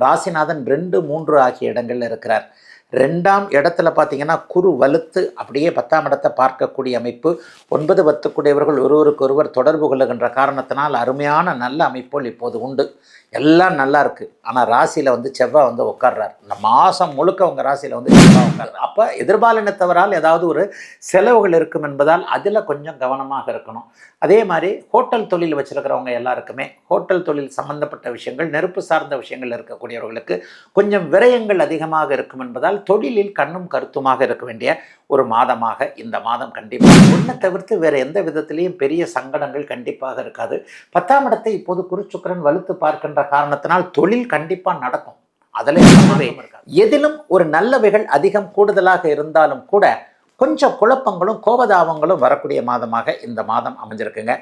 ராசிநாதன் 2, 3 ஆகிய இடங்கள்ல இருக்கிறார். 2ஆம் இடத்துல பார்த்தீங்கன்னா குரு வலுத்து அப்படியே 10ஆம் இடத்தை பார்க்கக்கூடிய அமைப்பு. 9, 10 கூடியவர்கள் ஒருவருக்கு ஒருவர் தொடர்பு கொள்ளுகின்ற காரணத்தினால் அருமையான நல்ல அமைப்புகள் இப்போது உண்டு. எல்லாம் நல்லா இருக்குது. ஆனால் ராசியில் செவ்வாய் உட்கார்றார். இந்த மாதம் முழுக்க உங்கள் ராசியில் செவ்வாய் உட்கார்றார். அப்போ எதிர்பாலினத்தவரால் ஏதாவது ஒரு செலவுகள் இருக்கும் என்பதால் அதில் கொஞ்சம் கவனமாக இருக்கணும். அதே மாதிரி ஹோட்டல் தொழில் வச்சுருக்கிறவங்க எல்லாருக்குமே ஹோட்டல் தொழில் சம்பந்தப்பட்ட விஷயங்கள், நெருப்பு சார்ந்த விஷயங்கள் இருக்கக்கூடியவர்களுக்கு கொஞ்சம் விரயங்கள் அதிகமாக இருக்கும் என்பதால் தொழிலில் கண்ணும் கருத்துமாக இருக்க வேண்டிய ஒரு மாதமாக இந்த மாதம் கண்டிப்பாக. ஒன்றை தவிர்த்து வேறு எந்த விதத்திலையும் பெரிய சங்கடங்கள் கண்டிப்பாக இருக்காது. 10ஆம் இடத்தை இப்போது குருச்சுக்கிரன் வலுத்து பார்க்கின்ற காரணத்தினால் தொழில் கண்டிப்பாக நடக்கும். அதில் எதிலும் ஒரு நல்லவைகள் அதிகம் கூடுதலாக இருந்தாலும் கூட கொஞ்சம் குழப்பங்களும் கோபதாபங்களும் வரக்கூடிய மாதமாக இந்த மாதம் அமைஞ்சிருக்குங்க.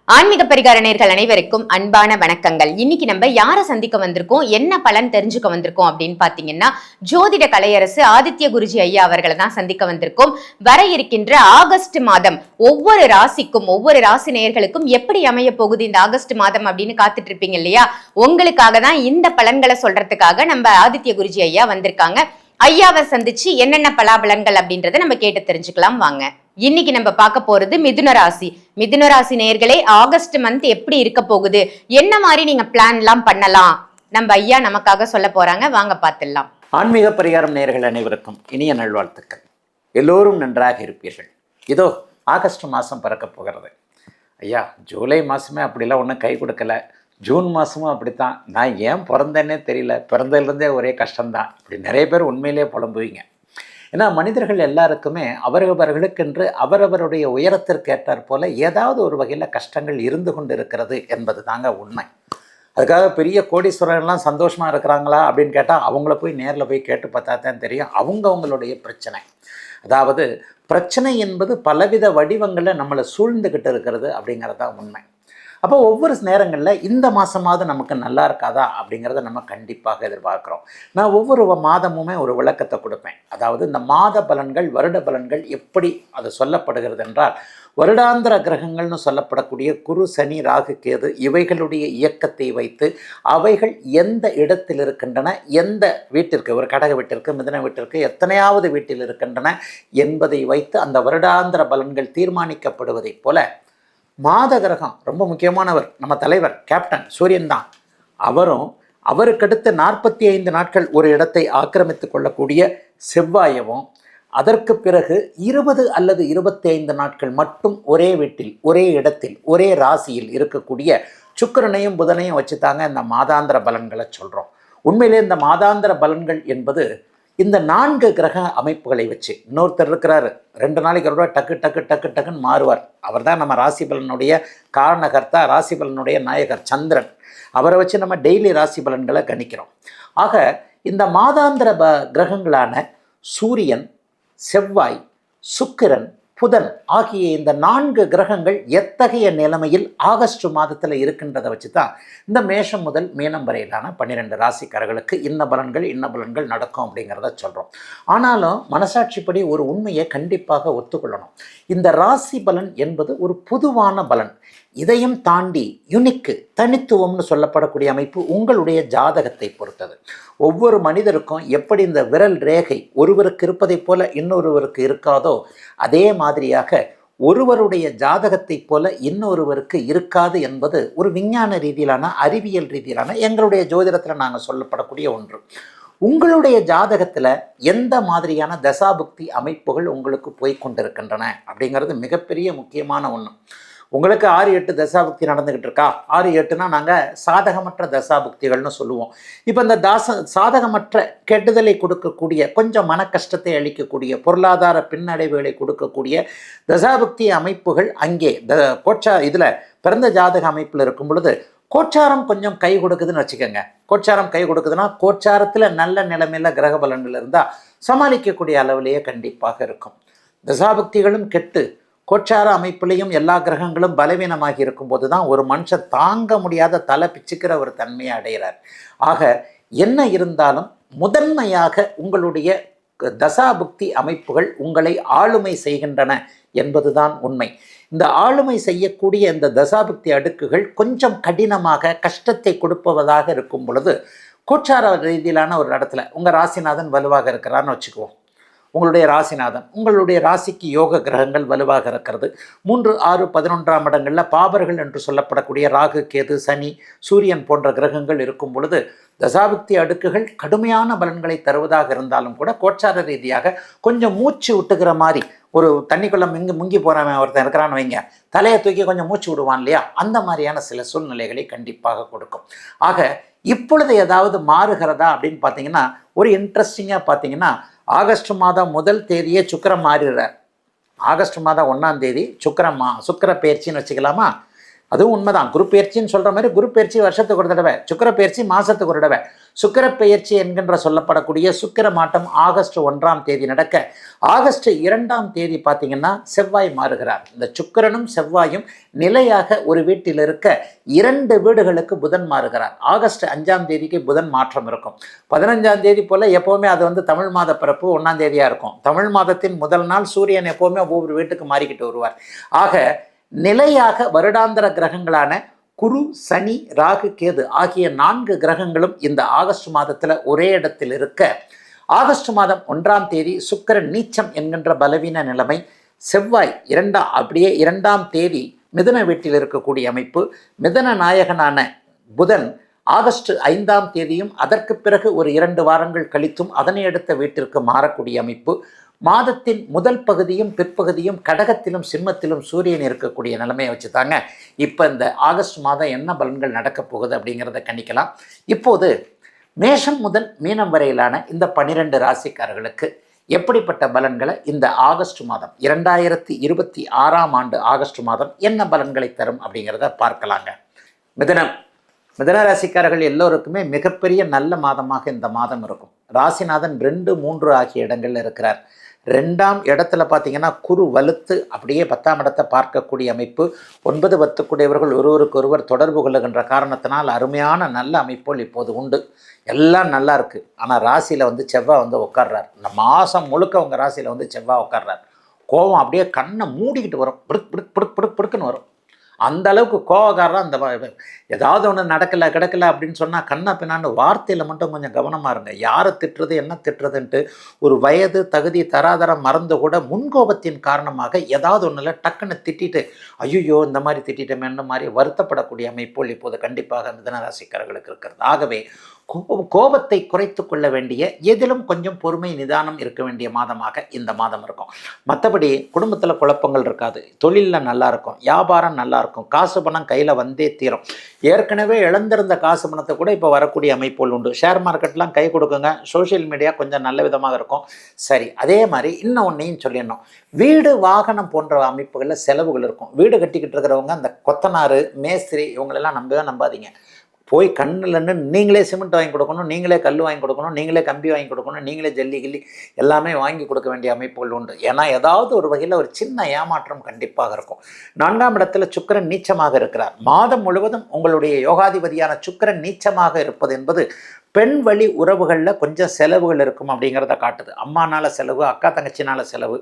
ஆன்மீக பரிகார நேயர்கள் அனைவருக்கும் அன்பான வணக்கங்கள். இன்னைக்கு நம்ம யாரை சந்திக்க வந்திருக்கோம், என்ன பலன் தெரிஞ்சுக்க வந்திருக்கோம் அப்படின்னு பாத்தீங்கன்னா, ஜோதிட கலையரசு ஆதித்ய குருஜி ஐயா அவர்களை தான் சந்திக்க வந்திருக்கோம். வர இருக்கின்ற ஆகஸ்ட் மாதம் ஒவ்வொரு ராசிக்கும், ஒவ்வொரு ராசி நேயர்களுக்கும் எப்படி அமைய போகுது இந்த ஆகஸ்ட் மாதம் அப்படின்னு காத்துட்டு இருப்பீங்க இல்லையா? உங்களுக்காக தான் இந்த பலன்களை சொல்றதுக்காக நம்ம ஆதித்ய குருஜி ஐயா வந்திருக்காங்க. ஐயாவை சந்திச்சு என்னென்ன பலாபலன்கள் அப்படின்றத நம்ம கேட்டு தெரிஞ்சுக்கலாம் வாங்க. இன்னைக்கு நம்ம பார்க்க போறது மிதுன ராசி. மிதுன ராசி நேயர்களே, ஆகஸ்ட் மந்த் எப்படி இருக்க போகுது, என்ன மாதிரி நீங்க பிளான் எல்லாம் பண்ணலாம், நம்ம ஐயா நமக்காக சொல்ல போறாங்க. வாங்க பார்த்துடலாம். ஆன்மீக பரிகாரம் நேயர்கள் அனைவருக்கும் இனிய நல்வாழ்த்துக்கள். எல்லோரும் நன்றாக இருப்பீர்கள். இதோ ஆகஸ்ட் மாதம் பிறக்க போகிறது. ஐயா, ஜூலை மாதமே அப்படிலாம் ஒன்றும் கை கொடுக்கல, ஜூன் மாதமும் அப்படித்தான், நான் ஏன் பிறந்தேன்னே தெரியல, பிறந்ததுலேருந்தே ஒரே கஷ்டம்தான், இப்படி நிறைய பேர் உண்மையிலே புலம்புவீங்க. ஏன்னா மனிதர்கள் எல்லாருக்குமே அவரவர்களுக்கென்று அவரவருடைய உயரத்திற்கு ஏற்றாற் போல ஏதாவது ஒரு வகையில் கஷ்டங்கள் இருந்து கொண்டு இருக்கிறது என்பது தாங்க உண்மை. அதுக்காக பெரிய கோடீஸ்வரர்லாம் சந்தோஷமாக இருக்கிறாங்களா அப்படின்னு கேட்டால் அவங்கள போய் நேரில் போய் கேட்டு பார்த்தா தான் தெரியும் அவங்களுடைய பிரச்சனை. அதாவது பிரச்சனை என்பது பலவித வடிவங்களில் நம்மளை சூழ்ந்துக்கிட்டு இருக்கிறது அப்படிங்கிறது தான் உண்மை. அப்போ ஒவ்வொரு நேரங்களில் இந்த மாதமாவது நமக்கு நல்லா இருக்காதா அப்படிங்கிறத நம்ம கண்டிப்பாக எதிர்பார்க்குறோம். நான் ஒவ்வொரு மாதமுமே ஒரு விளக்கத்தை கொடுப்பேன். அதாவது இந்த மாத பலன்கள், வருட பலன்கள் எப்படி அது சொல்லப்படுகிறது என்றால், வருடாந்திர கிரகங்கள்னு சொல்லப்படக்கூடிய குரு, சனி, ராகு, கேது இவைகளுடைய இயக்கத்தை வைத்து அவைகள் எந்த இடத்தில் இருக்கின்றன, எந்த வீட்டிற்கு, ஒரு கடக வீட்டிற்கு, மிதுன வீட்டிற்கு, எத்தனையாவது வீட்டில் இருக்கின்றன என்பதை வைத்து அந்த வருடாந்திர பலன்கள் தீர்மானிக்கப்படுவதைப் போல மாத கிரகம் ரொம்ப முக்கியமானவர், நம்ம தலைவர் கேப்டன் சூரியன் தான். அவருக்கடுத்து 45 நாட்கள் ஒரு இடத்தை ஆக்கிரமித்து கொள்ளக்கூடிய செவ்வாயவும், அதற்கு பிறகு 20 அல்லது 25 நாட்கள் மட்டும் ஒரே வீட்டில், ஒரே இடத்தில், ஒரே ராசியில் இருக்கக்கூடிய சுக்கிரனையும் புதனையும் வச்சு தாங்க இந்த மாதாந்திர பலன்களை சொல்கிறோம். உண்மையிலே இந்த மாதாந்திர பலன்கள் என்பது இந்த 4 கிரக அமைப்புகளை வச்சு, இன்னொருத்தர் இருக்கிறாரு 2 நாளைக்கு ஒரு டக்கு டக்கு டக்கு டக்குன்னு மாறுவார். அவர் தான் நம்ம ராசி பலனுடைய காரணகர்த்தா, ராசி பலனுடைய நாயகர் சந்திரன். அவரை வச்சு நம்ம டெய்லி ராசி பலன்களை கணிக்கிறோம். ஆக இந்த மாதாந்திர கிரகங்களான சூரியன், செவ்வாய், சுக்கிரன், புதன் ஆகிய இந்த 4 கிரகங்கள் எத்தகைய நிலைமையில் ஆகஸ்ட் மாதத்தில் இருக்கின்றதை வச்சு தான் இந்த மேஷம் முதல் மீனம் வரையிலான 12 ராசிக்காரர்களுக்கு இன்ன பலன்கள் நடக்கும் அப்படிங்கிறத சொல்கிறோம். ஆனாலும் மனசாட்சிப்படி ஒரு உண்மையை கண்டிப்பாக ஒத்துக்கொள்ளணும். இந்த ராசி பலன் என்பது ஒரு பொதுவான பலன். இதையும் தாண்டி யுனிக்கு, தனித்துவம்னு சொல்லப்படக்கூடிய அமைப்பு உங்களுடைய ஜாதகத்தை பொறுத்தது. ஒவ்வொரு மனிதருக்கும் எப்படி இந்த விரல் ரேகை ஒருவருக்கு இருப்பதைப் போல இன்னொருவருக்கு இருக்காதோ, அதே மாதிரியாக ஒருவருடைய ஜாதகத்தை போல இன்னொருவருக்கு இருக்காது என்பது ஒரு விஞ்ஞான ரீதியிலான, அறிவியல் ரீதியிலான, எங்களுடைய ஜோதிடத்தில் நாங்கள் சொல்லப்படக்கூடிய ஒன்று. உங்களுடைய ஜாதகத்தில் எந்த மாதிரியான தசாபுக்தி அமைப்புகள் உங்களுக்கு போய்கொண்டிருக்கின்றன அப்படிங்கிறது மிகப்பெரிய முக்கியமான ஒன்று. உங்களுக்கு 6-8 தசாபுக்தி நடந்துக்கிட்டு இருக்கா, 6-8னா நாங்கள் சாதகமற்ற தசாபுக்திகள்னு சொல்லுவோம். இப்போ இந்த சாதகமற்ற கெடுதலை கொடுக்கக்கூடிய, கொஞ்சம் மன கஷ்டத்தை அளிக்கக்கூடிய, பொருளாதார பின்னடைவுகளை கொடுக்கக்கூடிய தசாபுக்தி அமைப்புகள் அங்கே இதில் பிறந்த ஜாதக அமைப்பில் இருக்கும் பொழுது கோச்சாரம் கொஞ்சம் கை கொடுக்குதுன்னு வச்சுக்கோங்க. கோச்சாரம் கை கொடுக்குதுன்னா கோச்சாரத்தில் நல்ல நிலைமையில் கிரக பலன்கள் இருந்தால் சமாளிக்கக்கூடிய அளவிலேயே கண்டிப்பாக இருக்கும். தசாபுக்திகளும் கெட்டு கோச்சார அமைப்பிலையும் எல்லா கிரகங்களும் பலவீனமாகி இருக்கும்போது தான் ஒரு மனுஷன் தாங்க முடியாத தலை பிச்சுக்கிற ஒரு தன்மையை அடைகிறார். ஆக என்ன இருந்தாலும் முதன்மையாக உங்களுடைய தசாபுக்தி அமைப்புகள் உங்களை ஆளுமை செய்கின்றன என்பதுதான் உண்மை. இந்த ஆளுமை செய்யக்கூடிய இந்த தசாபுக்தி அடுக்குகள் கொஞ்சம் கடினமாக கஷ்டத்தை கொடுப்பதாக இருக்கும் பொழுது கோச்சார ரீதியிலான ஒரு இடத்துல உங்கள் ராசிநாதன் வலுவாக இருக்கிறான்னு வச்சுக்குவோம். உங்களுடைய ராசிநாதன், உங்களுடைய ராசிக்கு யோக கிரகங்கள் வலுவாக இருக்கிறது. 3, 6, 11ஆம் இடங்களில் பாபர்கள் என்று சொல்லப்படக்கூடிய ராகு, கேது, சனி, சூரியன் போன்ற கிரகங்கள் இருக்கும் பொழுது தசாபுக்தி அடுக்குகள் கடுமையான பலன்களை தருவதாக இருந்தாலும் கூட கோச்சார ரீதியாக கொஞ்சம் மூச்சு விட்டுக்கிற மாதிரி, ஒரு தண்ணிக்குள்ளே முங்கி போகிறவன் ஒருத்தன் இருக்கிறான்னு வைங்க, தலையை தூக்கி கொஞ்சம் மூச்சு விடுவான் இல்லையா, அந்த மாதிரியான சில சூழ்நிலைகளை கண்டிப்பாக கொடுக்கும். ஆக இப்பொழுது ஏதாவது மாறுகிறதா அப்படின்னு பார்த்தீங்கன்னா, ஒரு இன்ட்ரெஸ்டிங்காக பார்த்தீங்கன்னா, ஆகஸ்ட் மாதம் 1 தேதியே சுக்கிரன் மாறிடுறார். ஆகஸ்ட் மாதம் 1ஆம் தேதி சுக்கிர பயிற்சின்னு வச்சுக்கலாமா? அதுவும் உண்மைதான். குரு பயிற்சின்னு சொல்கிற மாதிரி குரு பயிற்சி வருஷத்துக்கு ஒரு தடவை, சுக்கிர பயிற்சி மாதத்துக்கு ஒரு தடவை. சுக்கிர பயிற்சி என்கின்ற சொல்லப்படக்கூடிய சுக்கிர மாட்டம் ஆகஸ்ட் 1ஆம் தேதி நடக்க, ஆகஸ்ட் 2ஆம் தேதி பார்த்தீங்கன்னா செவ்வாய் மாறுகிறார். இந்த சுக்கிரனும் செவ்வாயும் நிலையாக ஒரு வீட்டில் இருக்க 2 வீடுகளுக்கு புதன் மாறுகிறார். ஆகஸ்ட் 5ஆம் தேதிக்கு புதன் மாற்றம் இருக்கும். 15ஆம் தேதி போல் எப்போவுமே அது தமிழ் மாத பிறப்பு 1ஆம் தேதியாக இருக்கும். தமிழ் மாதத்தின் முதல் நாள் சூரியன் எப்போவுமே ஒவ்வொரு வீட்டுக்கு மாறிக்கிட்டு வருவார். ஆக நிலையாக வருடாந்திர கிரகங்களான குரு, சனி, ராகு, கேது ஆகிய 4 கிரகங்களும் இந்த ஆகஸ்ட் மாதத்தில் ஒரே இடத்தில் இருக்க, ஆகஸ்ட் மாதம் 1ஆம் தேதி சுக்கிரன் நீச்சம் என்கின்ற பலவீன நிலைமை, செவ்வாய் 2ஆம் தேதி மிதுன வீட்டில் இருக்கக்கூடிய அமைப்பு, மிதுன நாயகனான புதன் ஆகஸ்ட் 5ஆம் தேதியும் அதற்கு பிறகு ஒரு 2 வாரங்கள் கழித்தும் அதனை அடுத்த வீட்டிற்கு மாறக்கூடிய அமைப்பு, மாதத்தின் முதல் பகுதியும் பிற்பகுதியும் கடகத்திலும் சிம்மத்திலும் சூரியன் இருக்கக்கூடிய நிலைமையை வச்சு தாங்க இப்போ இந்த ஆகஸ்ட் மாதம் என்ன பலன்கள் நடக்கப் போகுது அப்படிங்கிறத கணிக்கலாம். இப்போது மேஷம் முதல் மீனம் வரையிலான இந்த 12 ராசிக்காரர்களுக்கு எப்படிப்பட்ட பலன்களை இந்த ஆகஸ்ட் மாதம் 2026ஆம் ஆண்டு ஆகஸ்ட் மாதம் என்ன பலன்களை தரும் அப்படிங்கிறத பார்க்கலாங்க. மிதன ராசிக்காரர்கள் எல்லோருக்குமே மிகப்பெரிய நல்ல மாதமாக இந்த மாதம் இருக்கும். ராசிநாதன் 2, 3 ஆகிய இடங்களில் இருக்கிறார். 2ஆம் இடத்துல பார்த்தீங்கன்னா குரு வலுத்து அப்படியே 10ஆம் இடத்தை பார்க்கக்கூடிய அமைப்பு. 9, 10 கூடியவர்கள் ஒருவருக்கொருவர் தொடர்பு கொள்ளுகின்ற காரணத்தினால் அருமையான நல்ல அமைப்புகள் இப்போது உண்டு. எல்லாம் நல்லா இருக்குது. ஆனால் ராசியில் செவ்வாய் உட்கார்றார். இந்த மாதம் முழுக்க உங்கள் ராசியில் செவ்வாய் உட்கார்றார். கோபம் அப்படியே கண்ணை மூடிக்கிட்டு வரும், பிடுக்குன்னு வரும். அந்த அளவுக்கு கோவக்காரராக அந்த ஏதாவது ஒன்று கிடக்கல அப்படின்னு சொன்னால் கண்ணா பின்னான்னு வார்த்தையில் மட்டும் கொஞ்சம் கவனமாக இருங்க. யாரை திட்டுறது என்ன திட்டுறதுன்ட்டு ஒரு வயது தகுதி தராதரம் மறந்து கூட முன்கோபத்தின் காரணமாக ஏதாவது ஒன்றில் டக்குன்னு திட்டிட்டு ஐயோ இந்த மாதிரி திட்டிட்டோமேன்ற மாதிரி வருத்தப்படக்கூடிய அமைப்புகள் இப்போது கண்டிப்பாக மிதனராசிக்காரர்களுக்கு இருக்கிறது. ஆகவே கோபத்தை குறைத்து கொள்ள வேண்டிய, எதிலும் கொஞ்சம் பொறுமை நிதானம் இருக்க வேண்டிய மாதமாக இந்த மாதம் இருக்கும். மற்றபடி குடும்பத்தில் குழப்பங்கள் இருக்காது, தொழிலில் நல்லா இருக்கும், வியாபாரம் நல்லா இருக்கும், காசு பணம் கையில் வந்தே தீரும். ஏற்கனவே இழந்திருந்த காசு பணத்தை கூட இப்போ வரக்கூடிய அமைப்புகள் உண்டு. ஷேர் மார்க்கெட்லாம் கை கொடுக்குங்க, சோஷியல் மீடியா கொஞ்சம் நல்ல விதமாக இருக்கும். சரி, அதே மாதிரி இன்னும் ஒன்றையும் சொல்லிடணும். வீடு வாகனம் போன்ற அமைப்புகளில் செலவுகள் இருக்கும். வீடு கட்டிக்கிட்டு இருக்கிறவங்க அந்த கொத்தனார், மேஸ்திரி இவங்களெல்லாம் நம்பாதீங்க. போய் கண்ணில்னு நீங்களே சிமெண்ட் வாங்கி கொடுக்கணும், நீங்களே கல் வாங்கி கொடுக்கணும், நீங்களே கம்பி வாங்கி கொடுக்கணும், நீங்களே ஜல்லி எல்லாமே வாங்கி கொடுக்க வேண்டிய அமைப்புகள் உண்டு. ஏன்னா ஏதாவது ஒரு வகையில் ஒரு சின்ன ஏமாற்றம் கண்டிப்பாக இருக்கும். 4ஆம் இடத்துல சுக்கிரன் நீச்சமாக இருக்கிறார். மாதம் முழுவதும் உங்களுடைய யோகாதிபதியான சுக்கிரன் நீச்சமாக இருப்பது என்பது பெண் வழி உறவுகளில் கொஞ்சம் செலவுகள் இருக்கும் அப்படிங்கிறத காட்டுது. அம்மானால செலவு, அக்கா தங்கச்சினால செலவு,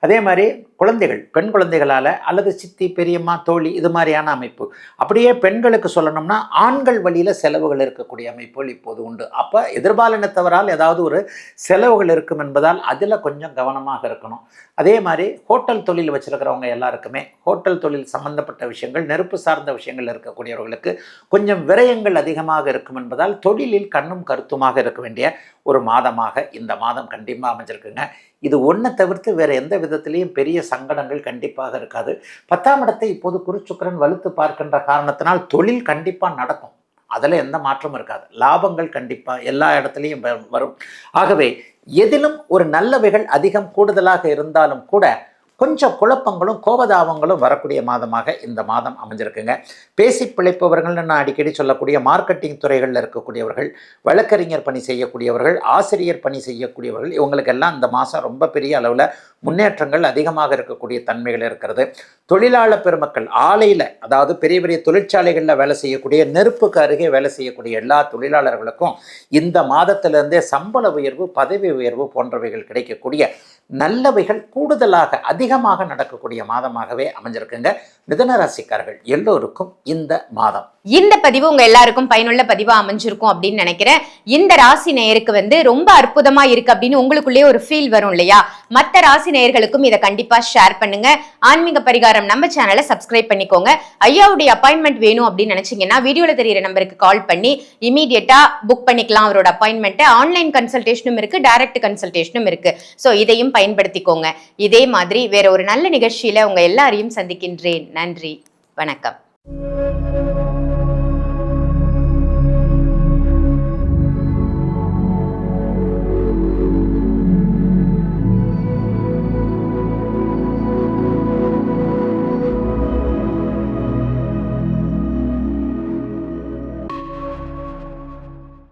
அதே மாதிரி குழந்தைகள், பெண் குழந்தைகளால் அல்லது சித்தி, பெரியம்மா, தோழி இது மாதிரியான அமைப்பு. அப்படியே பெண்களுக்கு சொல்லணும்னா ஆண்கள் வழியில் செலவுகள் இருக்கக்கூடிய அமைப்புகள் இப்போது உண்டு. அப்போ எதிர்பாலினத்தவரால் ஏதாவது ஒரு செலவுகள் இருக்கும் என்பதால் அதில் கொஞ்சம் கவனமாக இருக்கணும். அதே மாதிரி ஹோட்டல் தொழில் வச்சுருக்கிறவங்க எல்லாருக்குமே ஹோட்டல் தொழில் சம்பந்தப்பட்ட விஷயங்கள், நெருப்பு சார்ந்த விஷயங்கள் இருக்கக்கூடியவர்களுக்கு கொஞ்சம் விரயங்கள் அதிகமாக இருக்கும் என்பதால் தொழிலில் கண்ணும் கருத்துமாக இருக்க வேண்டிய ஒரு மாதமாக இந்த மாதம் கண்டிப்பாக அமைஞ்சிருக்குங்க. இது ஒன்றை தவிர்த்து வேறு எந்த விதத்திலையும் பெரிய சங்கடங்கள் கண்டிப்பாக இருக்காது. 10ஆம் இடத்தை இப்போது குருச்சுக்கிரன் வலுத்து பார்க்கின்ற காரணத்தினால் தொழில் கண்டிப்பாக நடக்கும், அதில் எந்த மாற்றமும் இருக்காது. லாபங்கள் கண்டிப்பாக எல்லா இடத்துலையும் வரும். ஆகவே எதிலும் ஒரு நல்லவைகள் அதிகம் கூடுதலாக இருந்தாலும் கூட கொஞ்சம் குழப்பங்களும் கோபதாபங்களும் வரக்கூடிய மாதமாக இந்த மாதம் அமைஞ்சிருக்குங்க. பேசி பிழைப்பவர்கள்னு நான் அடிக்கடி சொல்லக்கூடிய மார்க்கெட்டிங் துறைகளில் இருக்கக்கூடியவர்கள், வழக்கறிஞர் பணி செய்யக்கூடியவர்கள், ஆசிரியர் பணி செய்யக்கூடியவர்கள், இவங்களுக்கெல்லாம் இந்த மாதம் ரொம்ப பெரிய அளவில் முன்னேற்றங்கள் அதிகமாக இருக்கக்கூடிய தன்மைகள் இருக்கிறது. தொழிலாளர் பெருமக்கள் ஆலையில், அதாவது பெரிய பெரிய தொழிற்சாலைகளில் வேலை செய்யக்கூடிய, நெருப்புக்கு அருகே வேலை செய்யக்கூடிய எல்லா தொழிலாளர்களுக்கும் இந்த மாதத்திலிருந்தே சம்பள உயர்வு, பதவி உயர்வு போன்றவைகள் கிடைக்கக்கூடிய நல்லவைகள் கூடுதலாக அதிகமாக நடக்கக்கூடிய மாதமாகவே அமைஞ்சிருக்குங்க. மிதுன ராசிக்காரர்கள் எல்லோருக்கும் இந்த மாதம். இந்த பதிவு உங்க எல்லாருக்கும் பயனுள்ள பதிவா அமைஞ்சிருக்கும் அப்படின்னு நினைக்கிறேன். இந்த ராசி நேயருக்கு ரொம்ப அற்புதமா இருக்கு அப்படின்னு உங்களுக்குள்ளே ஒரு ஃபீல் வரும் இல்லையா? மற்ற ராசி நேயர்களுக்கும் இதை கண்டிப்பா ஷேர் பண்ணுங்க. ஆன்மீக பரிகாரம் நம்ம சேனலை சப்ஸ்கிரைப் பண்ணிக்கோங்க. ஐயாவுடைய அப்பாயின்மெண்ட் வேணும் அப்படின்னு நினைச்சீங்கன்னா வீடியோல தெரியிற நம்பருக்கு கால் பண்ணி இமீடியட்டா புக் பண்ணிக்கலாம் அவரோட அப்பாயின்மெண்ட். ஆன்லைன் கன்சல்டேஷனும் இருக்கு, டைரக்ட் கன்சல்டேஷனும் இருக்கு. ஸோ இதையும் பயன்படுத்திக்கோங்க. இதே மாதிரி வேற ஒரு நல்ல நிகழ்ச்சியில உங்க எல்லாரையும் சந்திக்கின்றேன். நன்றி, வணக்கம்.